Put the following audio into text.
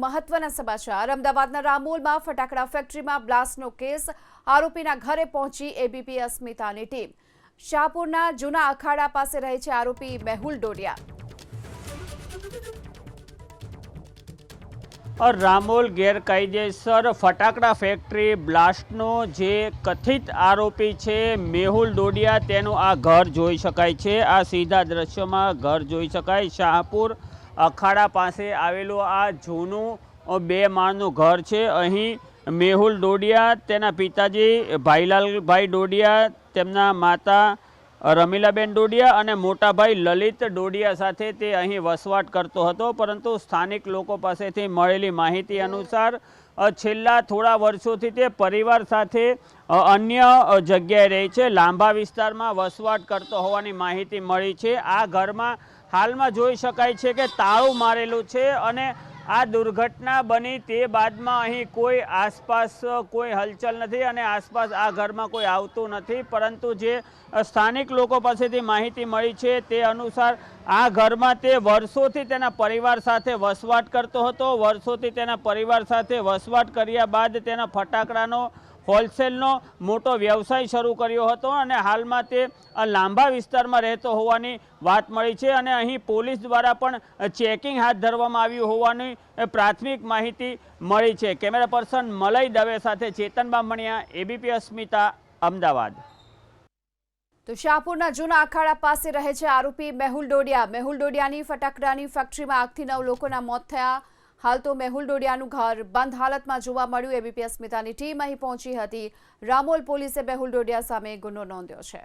મહત્વના સમાચાર અમદાવાદના રામોલમાં ફટાકડા ફેક્ટરીમાં બ્લાસ્ટનો કેસ આરોપીના ઘરે પહોંચી એબીપી અસ્મિતાની ટીમ શાહપુરના જૂના અખાડા પાસે રહે છે આરોપી મેહુલ ડોડિયા રામોલ ગેરકાયદેસર ફટાકડા ફેક્ટરી બ્લાસ્ટનો જે કથિત આરોપી છે મેહુલ ડોડિયા તેનું આ ઘર જોઈ શકાય છે। આ સીધા દ્રશ્યોમાં ઘર જોઈ શકાય। શાહપુર અખાડા પાસે આવેલું આ જૂનું 2 માળનું ઘર છે। અહીં મેહુલ ડોડિયા, તેના પિતાજી ભાઈલાલભાઈ ડોડિયા, તેમના માતા રમીલાબેન ડોડિયા અને મોટા ભાઈ લલિત ડોડિયા સાથે તે અહીં વસવાટ કરતો હતો। પરંતુ સ્થાનિક લોકો પાસેથી મળેલી માહિતી અનુસાર છેલ્લા થોડા વર્ષોથી તે પરિવાર સાથે અન્ય જગ્યાએ રહે છે, લાંબા વિસ્તારમાં વસવાટ કરતો હોવાની માહિતી મળી છે। આ ઘરમાં હાલમાં જોઈ શકાય છે કે તાળું મારેલું છે અને આ દુર્ઘટના બની તે બાદમાં અહીં કોઈ આસપાસ કોઈ હલચલ નથી અને આસપાસ આ ઘરમાં કોઈ આવતું નથી। પરંતુ જે સ્થાનિક લોકો પાસેથી માહિતી મળી છે તે અનુસાર આ ઘરમાં તે વર્ષોથી તેના પરિવાર સાથે વસવાટ કરતો હતો। વર્ષોથી તેના પરિવાર સાથે વસવાટ કર્યા બાદ તેના ફટાકડાનો હોલસેલનો મોટો વ્યવસાય શરૂ કર્યો હતો અને હાલમાં તે લાંબા વિસ્તારમાં રહેતો હોવાની વાત મળી છે અને અહીં પોલીસ દ્વારા પણ ચેકિંગ હાથ ધરવામાં આવ્યું હોવાની પ્રાથમિક માહિતી મળી છે। કેમેરા પર્સન મલય દવે સાથે ચેતન બામણિયા, એબીપી અસ્મિતા, અમદાવાદ। તો શાહપુરના જૂના અખાડા પાસે રહે છે આરોપી મેહુલ ડોડિયાની ફટાકડાની ફેક્ટરીમાં આગથી 9 લોકોના મોત થયા। હાલ તો મેહુલ ડોડિયાનું ઘર બંધ હાલતમાં જોવા મળ્યું। એબીપી અસ્મિતાની ટીમ અહીં પહોંચી હતી। રામોલ પોલીસે મેહુલ ડોડિયા સામે ગુનો નોંધ્યો છે।